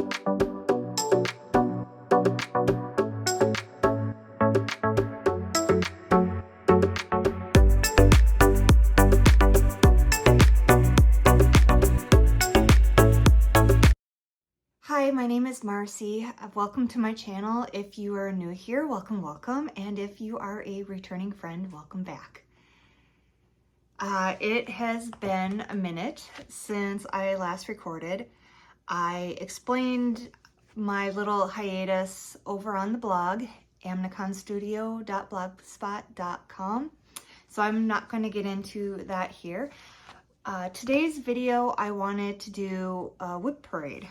Hi, my name is Marcy. Welcome to my channel. If you are new here, welcome, welcome. And if you are a returning friend, welcome back. It has been a minute since I last recorded. I explained my little hiatus over on the blog, amniconstudio.blogspot.com. So I'm not going to get into that here. Today's video, I wanted to do a WIP parade.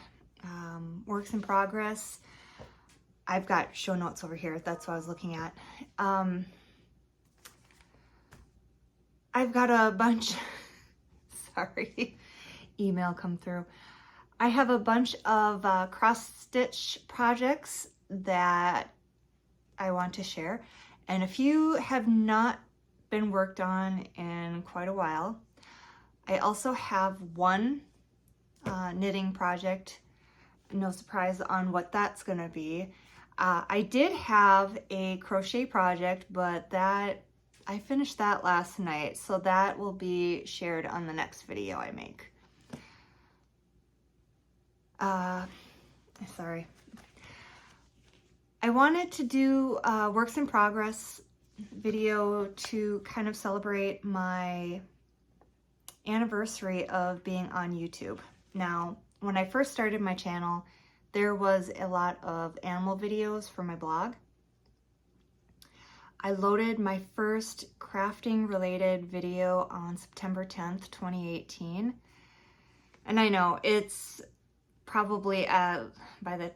Works in progress. I've got show notes over here. That's what I was looking at. I've got a bunch, sorry, email come through. I have a bunch of cross-stitch projects that I want to share. And a few have not been worked on in quite a while. I also have one knitting project. No surprise on what that's gonna be. I did have a crochet project, but that I finished that last night, so that will be shared on the next video I make. Sorry. I wanted to do a works in progress video to kind of celebrate my anniversary of being on YouTube. Now, when I first started my channel, there was a lot of animal videos for my blog. I loaded my first crafting related video on September 10th, 2018. And I know it's probably, by the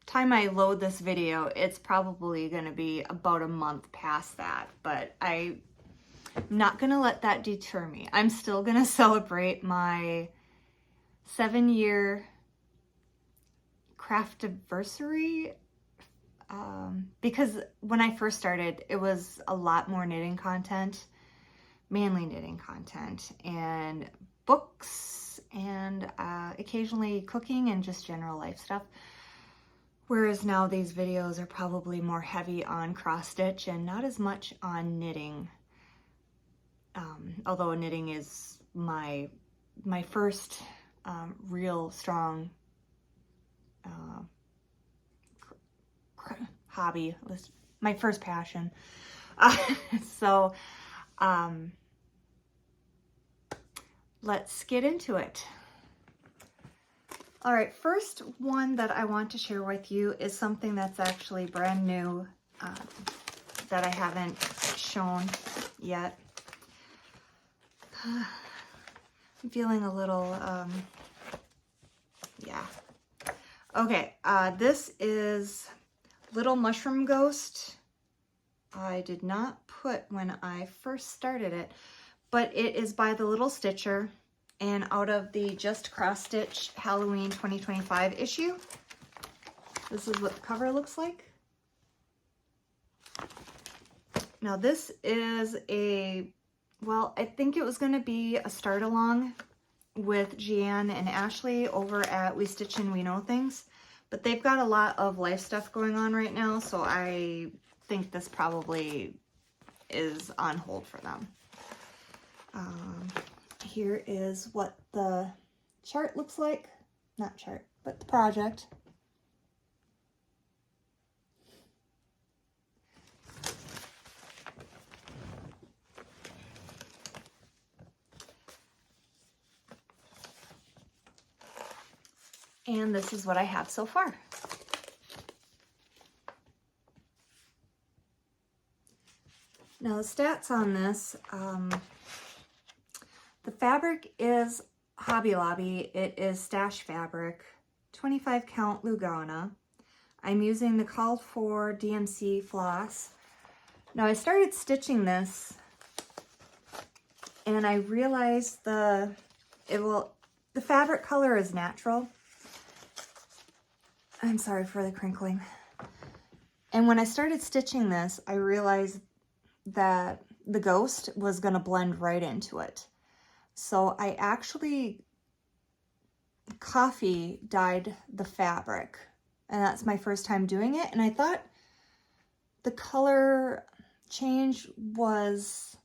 time I load this video, it's probably gonna be about a month past that, but I'm not gonna let that deter me. I'm still gonna celebrate my 7-year craftiversary, because when I first started, it was a lot more knitting content, mainly knitting content, and books, and occasionally cooking and just general life stuff. Whereas now these videos are probably more heavy on cross stitch and not as much on knitting. Although knitting is my first real strong hobby, my first passion. So let's get into it. All right, first one that I want to share with you is something that's actually brand new that I haven't shown yet. I'm feeling a little, yeah. Okay, this is Little Mushroom Ghost. I did not put when I first started it, but it is by the Little Stitcher and out of the Just Cross Stitch Halloween 2025 issue. This is what the cover looks like. Now this is a, well, I think it was going to be a start along with Jeanne and Ashley over at We Stitch and We Know Things, but they've got a lot of life stuff going on right now, so I think this probably is on hold for them. Here is what the chart looks like. Not chart, but the project. And this is what I have so far. Now the stats on this, the fabric is Hobby Lobby. It is stash fabric, 25 count lugana. I'm using the called for DMC floss. Now I started stitching this and I realized the fabric color is natural. I'm sorry for the crinkling. And when I started stitching this, I realized that the ghost was going to blend right into it. So I actually coffee dyed the fabric, and that's my first time doing it, and I thought the color change was,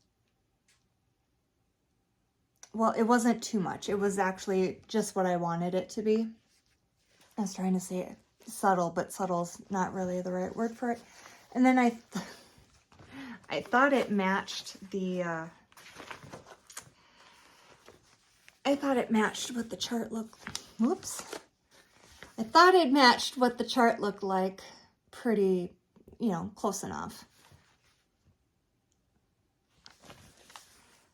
well, it wasn't too much. It was actually just what I wanted it to be. I was trying to say it subtle, but subtle's not really the right word for it. And then I thought it matched the, I thought it matched what the chart looked, whoops. I thought it matched what the chart looked like pretty, you know, close enough.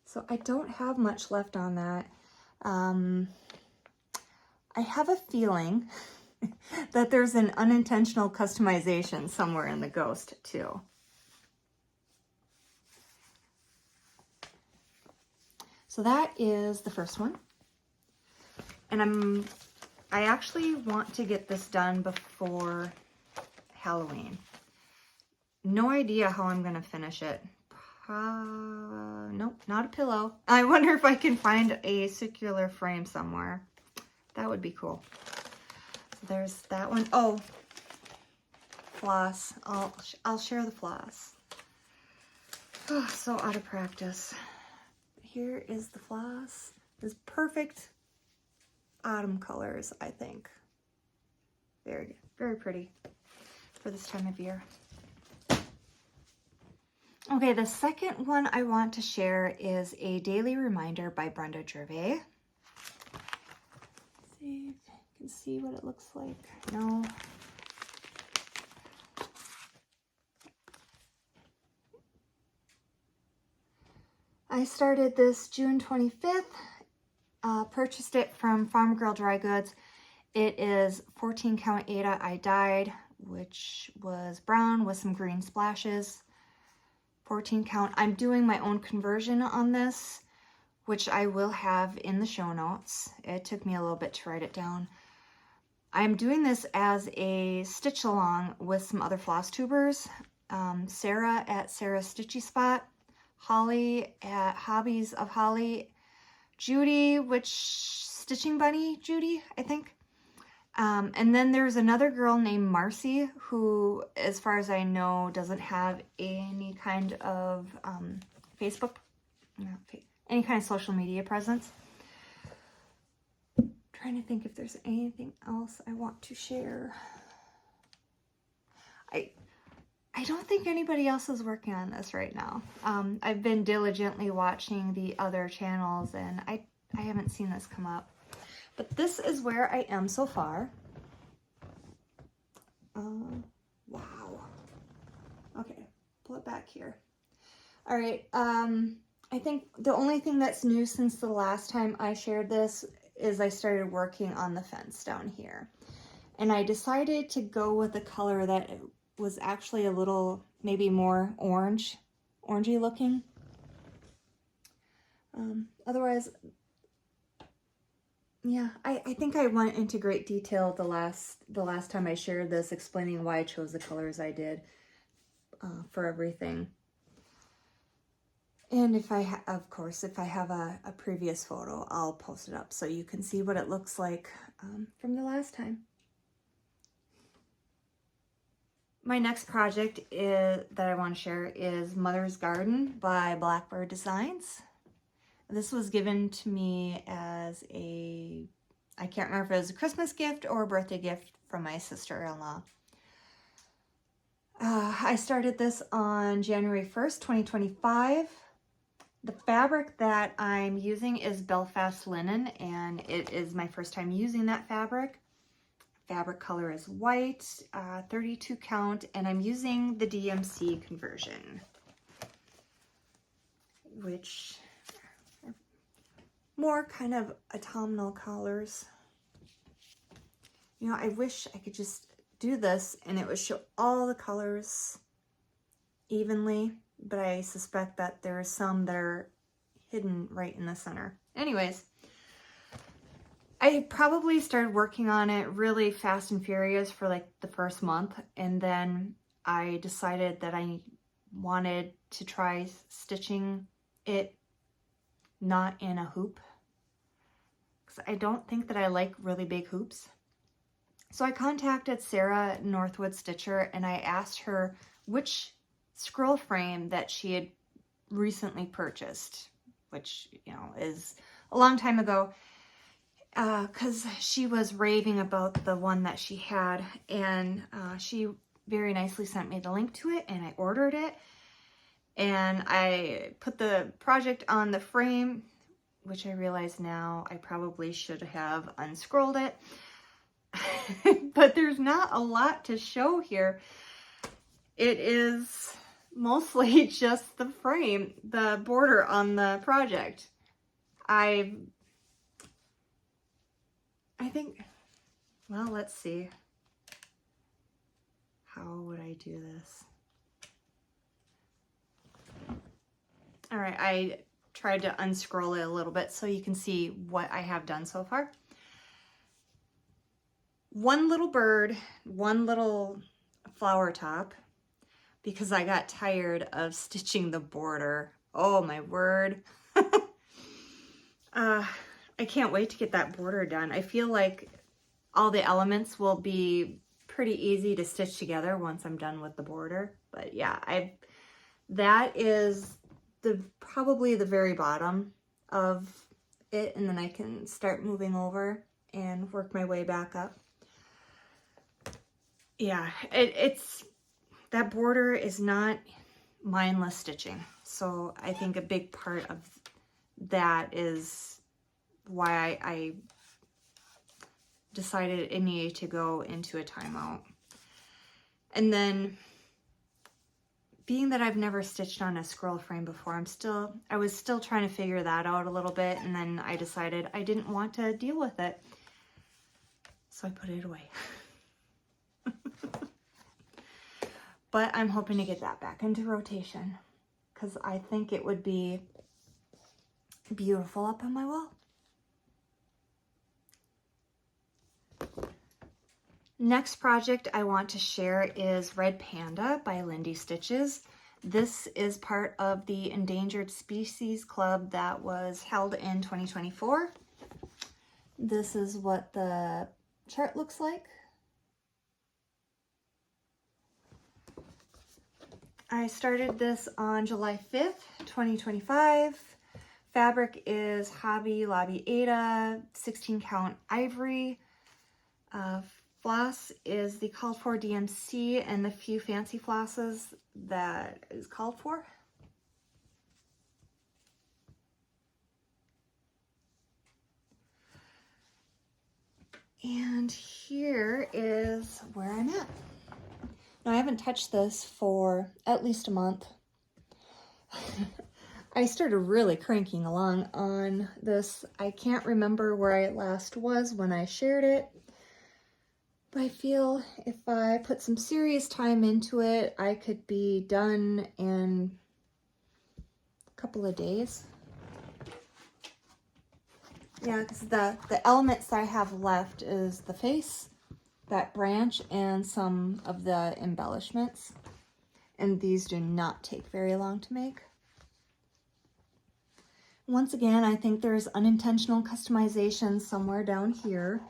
So I don't have much left on that. I have a feeling that there's an unintentional customization somewhere in the ghost too. So that is the first one. And I actually want to get this done before Halloween. No idea how I'm gonna finish it. Nope, not a pillow. I wonder if I can find a circular frame somewhere. That would be cool. So there's that one. Oh, floss. I'll share the floss. Oh, so out of practice. Here is the floss. This perfect autumn colors, I think. Very, very pretty for this time of year. Okay, the second one I want to share is a daily reminder by Brenda Gervais. Let's see if you can see what it looks like. No. I started this June 25th, purchased it from Farm Girl Dry Goods. It is 14 count Aida I dyed, which was brown with some green splashes. 14 count. I'm doing my own conversion on this, which I will have in the show notes. It took me a little bit to write it down. I'm doing this as a stitch along with some other floss tubers. Sarah at Sarah's Stitchy Spot, Holly at Hobbies of Holly, Judy, which Stitching Bunny Judy, I think. And then there's another girl named Marcy who, as far as I know, doesn't have any kind of Facebook, any kind of social media presence. Trying to think if there's anything else I want to share. I don't think anybody else is working on this right now. I've been diligently watching the other channels and I haven't seen this come up. But this is where I am so far. Wow. Okay, pull it back here. All right, I think the only thing that's new since the last time I shared this is I started working on the fence down here. And I decided to go with a color that was actually a little, maybe more orangey looking. Otherwise, yeah, I think I went into great detail the last time I shared this, explaining why I chose the colors I did for everything. And if of course, if I have a previous photo, I'll post it up so you can see what it looks like from the last time. My next project that I want to share is Mother's Garden by Blackbird Designs. This was given to me as I can't remember if it was a Christmas gift or a birthday gift from my sister-in-law. I started this on January 1st, 2025. The fabric that I'm using is Belfast linen, and it is my first time using that fabric. Fabric color is white, 32 count, and I'm using the DMC conversion, which are more kind of autumnal colors. You know, I wish I could just do this and it would show all the colors evenly, but I suspect that there are some that are hidden right in the center. Anyways, I probably started working on it really fast and furious for like the first month, and then I decided that I wanted to try stitching it not in a hoop, because I don't think that I like really big hoops. So I contacted Sarah Northwood Stitcher and I asked her which scroll frame that she had recently purchased, which, you know, is a long time ago, because she was raving about the one that she had, and she very nicely sent me the link to it, and I ordered it, and I put the project on the frame, which I realize now I probably should have unscrolled it, but there's not a lot to show here. It is mostly just the frame, the border on the project. I think, well, let's see. How would I do this? All right, I tried to unscroll it a little bit so you can see what I have done so far. One little bird, one little flower top, because I got tired of stitching the border. Oh my word. I can't wait to get that border done. I feel like all the elements will be pretty easy to stitch together once I'm done with the border. But yeah, that is probably the very bottom of it, and then I can start moving over and work my way back up. Yeah, it's that border is not mindless stitching. So I think a big part of that is why I decided it needed to go into a timeout. And then, being that I've never stitched on a scroll frame before, I was still trying to figure that out a little bit, and then I decided I didn't want to deal with it. So I put it away. But I'm hoping to get that back into rotation, because I think it would be beautiful up on my wall. Next project I want to share is Red Panda by Lindy Stitches. This is part of the Endangered Species Club that was held in 2024. This is what the chart looks like. I started this on July 5th, 2025. Fabric is Hobby Lobby Aida, 16 count ivory. Floss is the called for DMC and the few fancy flosses that is called for. And here is where I'm at. Now, I haven't touched this for at least a month. I started really cranking along on this. I can't remember where I last was when I shared it. But I feel if I put some serious time into it, I could be done in a couple of days. Yeah, because the elements I have left is the face, that branch, and some of the embellishments. And these do not take very long to make. Once again, I think there's unintentional customization somewhere down here.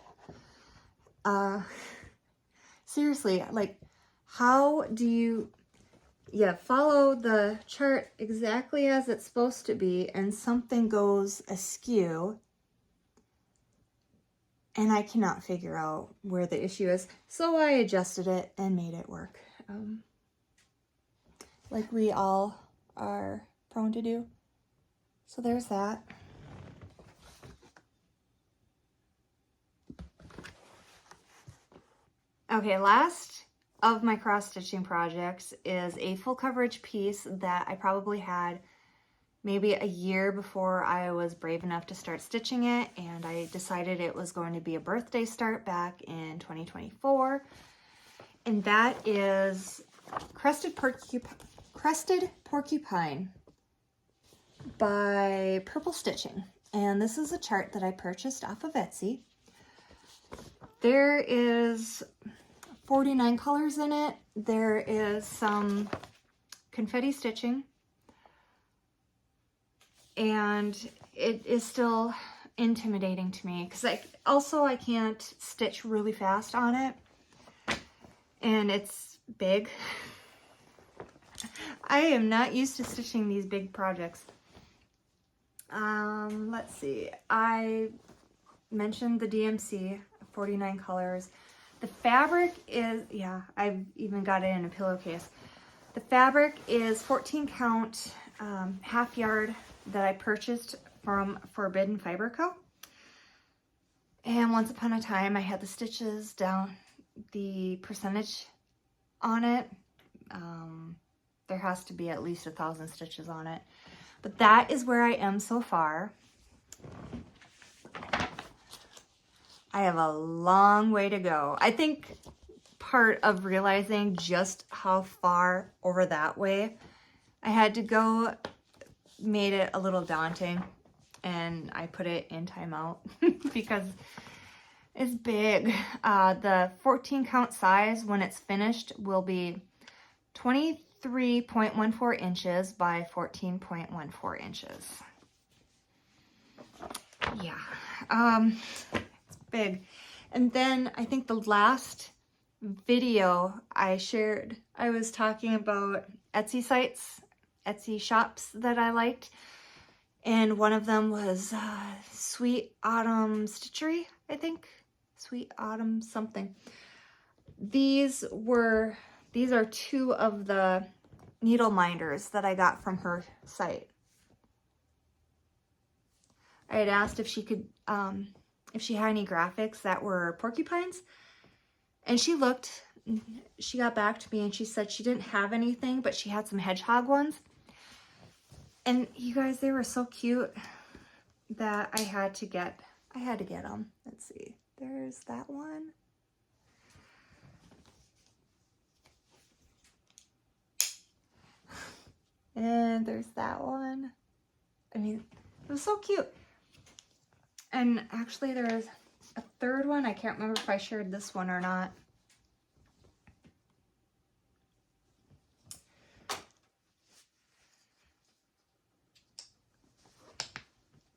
Seriously, like, how do you, follow the chart exactly as it's supposed to be and something goes askew and I cannot figure out where the issue is. So I adjusted it and made it work. Like we all are prone to do. So there's that. Okay, last of my cross-stitching projects is a full coverage piece that I probably had maybe a year before I was brave enough to start stitching it, and I decided it was going to be a birthday start back in 2024, and that is Crested Porcupine by Purple Stitching, and this is a chart that I purchased off of Etsy. There is 49 colors in it. There is some confetti stitching, and it is still intimidating to me because I can't stitch really fast on it, and it's big. I am not used to stitching these big projects. Let's see. I mentioned the DMC, 49 colors. The fabric is, yeah, I've even got it in a pillowcase. The fabric is 14 count half yard that I purchased from Forbidden Fiber Co. And once upon a time I had the stitches down, the percentage on it. There has to be at least 1,000 stitches on it. But that is where I am so far. I have a long way to go. I think part of realizing just how far over that way I had to go made it a little daunting, and I put it in timeout because it's big. The 14 count size when it's finished will be 23.14 inches by 14.14 inches. Yeah, it's big. And then I think the last video I shared, I was talking about Etsy sites, Etsy shops that I liked, and one of them was Sweet Autumn Stitchery, I think. Sweet Autumn something. These are two of the needle minders that I got from her site. I had asked if she could, if she had any graphics that were porcupines, and she looked, she got back to me and she said she didn't have anything, but she had some hedgehog ones. And you guys, they were so cute that I had to get them. Let's see, there's that one. And there's that one. I mean, it was so cute. And actually there's a third one. I can't remember if I shared this one or not.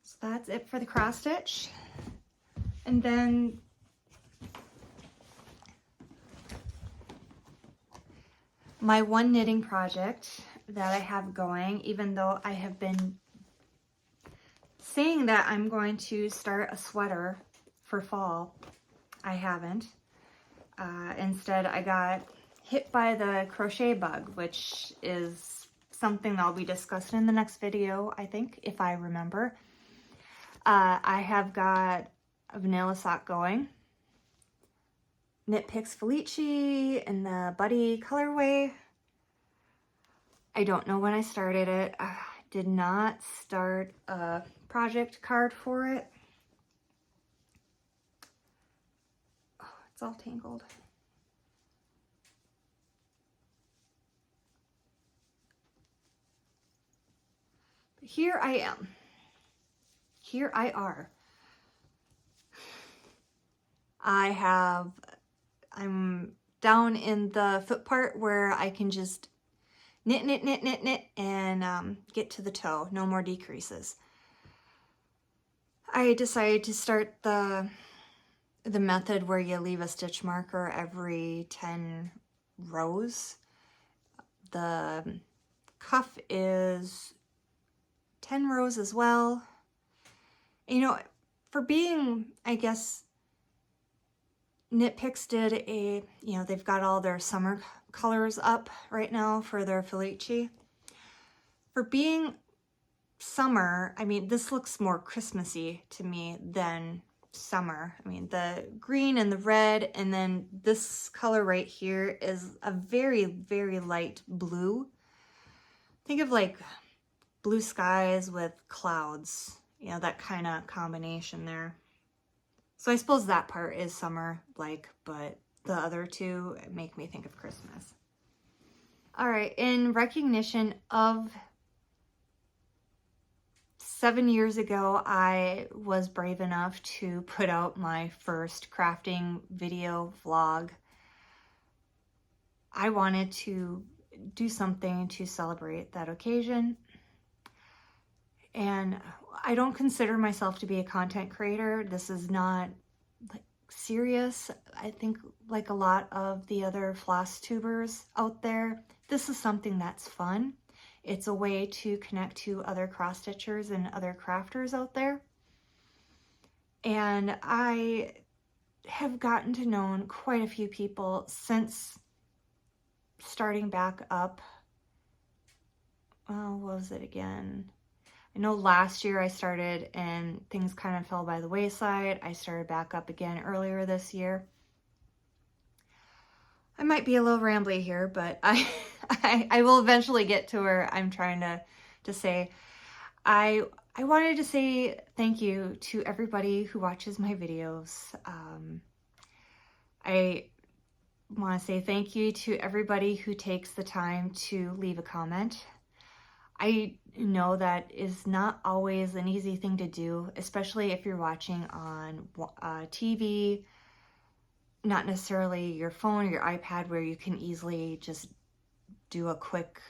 So that's it for the cross stitch. And then my one knitting project that I have going, even though I have been saying that I'm going to start a sweater for fall, I haven't. Instead, I got hit by the crochet bug, which is something that'll be discussed in the next video, I think, if I remember. I have got a vanilla sock going. Knit Picks Felici in the Buddy colorway. I don't know when I started it. I did not start a project card for it. Oh, it's all tangled. But here I am. Here I are. I'm down in the foot part where I can just knit, knit, knit, knit, knit, and get to the toe. No more decreases. I decided to start the method where you leave a stitch marker every 10 rows. The cuff is 10 rows as well. You know, for being, I guess, Knit Picks did a, you know, they've got all their summer colors up right now for their Felici. For being summer, I mean, this looks more Christmassy to me than summer. I mean, the green and the red, and then this color right here is a very, very light blue. Think of like blue skies with clouds, you know, that kind of combination there. So I suppose that part is summer-like, but the other two make me think of Christmas. All right, in recognition of 7 years ago, I was brave enough to put out my first crafting video vlog. I wanted to do something to celebrate that occasion. And I don't consider myself to be a content creator. This is not like serious. I think like a lot of the other floss tubers out there, this is something that's fun. It's a way to connect to other cross stitchers and other crafters out there. And I have gotten to know quite a few people since starting back up. What was it again? I know last year I started and things kind of fell by the wayside. I started back up again earlier this year. I might be a little rambly here, but I will eventually get to where I'm trying to say. I wanted to say thank you to everybody who watches my videos. I want to say thank you to everybody who takes the time to leave a comment. I know that is not always an easy thing to do, especially if you're watching on TV, not necessarily your phone or your iPad where you can easily just do a quick,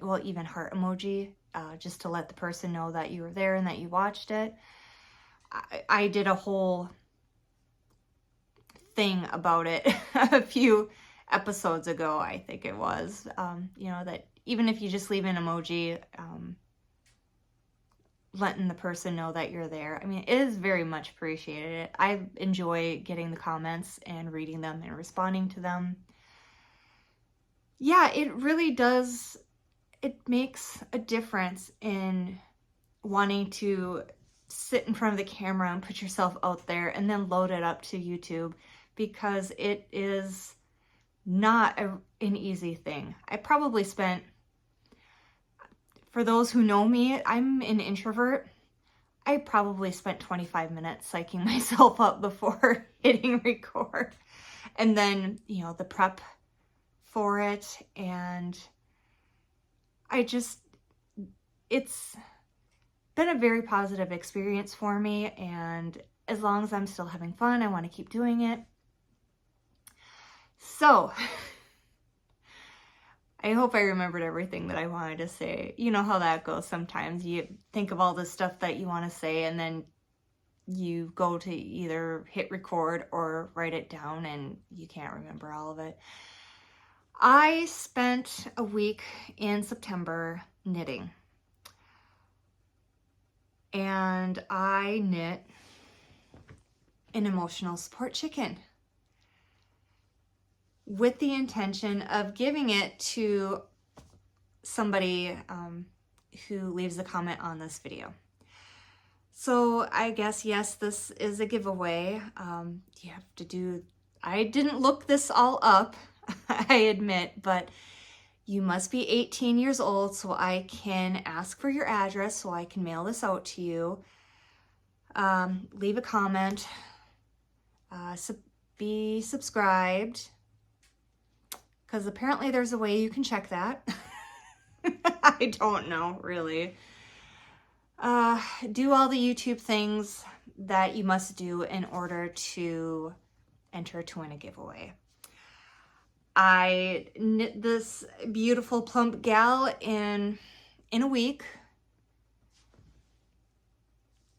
well, even heart emoji, just to let the person know that you were there and that you watched it. I did a whole thing about it a few episodes ago, I think it was, you know, that even if you just leave an emoji, letting the person know that you're there. I mean, it is very much appreciated. I enjoy getting the comments and reading them and responding to them. Yeah, it really does. It makes a difference in wanting to sit in front of the camera and put yourself out there and then load it up to YouTube, because it is not an easy thing. I probably spent, for those who know me, I'm an introvert. I probably spent 25 minutes psyching myself up before hitting record. And then, you know, the prep for it. And it's been a very positive experience for me. And as long as I'm still having fun, I want to keep doing it. So, I hope I remembered everything that I wanted to say. You know how that goes sometimes. You think of all the stuff that you want to say and then you go to either hit record or write it down and you can't remember all of it. I spent a week in September knitting. And I knit an emotional support chicken, with the intention of giving it to somebody who leaves a comment on this video. So I guess, yes, this is a giveaway. You have to do, I didn't look this all up, I admit, but you must be 18 years old so I can ask for your address so I can mail this out to you. Leave a comment, be subscribed, because apparently there's a way you can check that. I don't know, really. Do all the YouTube things that you must do in order to enter to win a giveaway. I knit this beautiful plump gal in a week.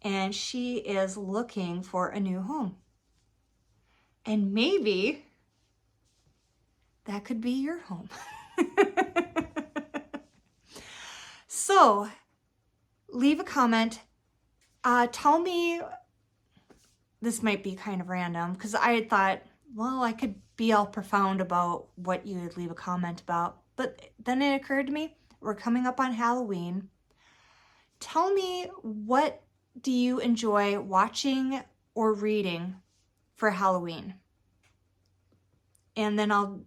And she is looking for a new home. And maybe that could be your home. So, leave a comment. Tell me, this might be kind of random, because I had thought, well, I could be all profound about what you would leave a comment about. But then it occurred to me, we're coming up on Halloween. Tell me, what do you enjoy watching or reading for Halloween? And then I'll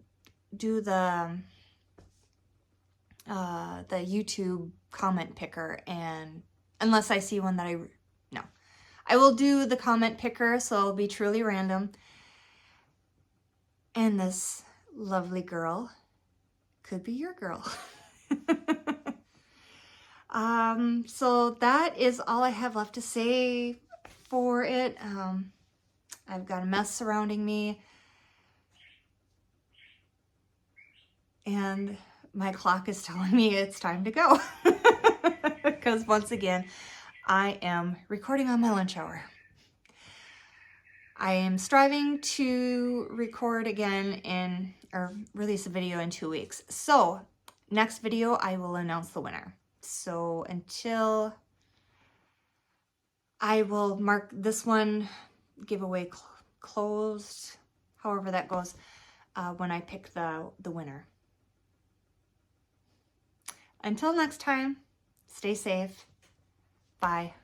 do the YouTube comment picker, and unless I see one that I will do the comment picker, so it'll be truly random. And this lovely girl could be your girl. So that is all I have left to say for it. I've got a mess surrounding me, and my clock is telling me it's time to go. because once again, I am recording on my lunch hour. I am striving to record again or release a video in 2 weeks. So next video, I will announce the winner. So until I will mark this one giveaway closed, however that goes, when I pick the winner. Until next time, stay safe. Bye.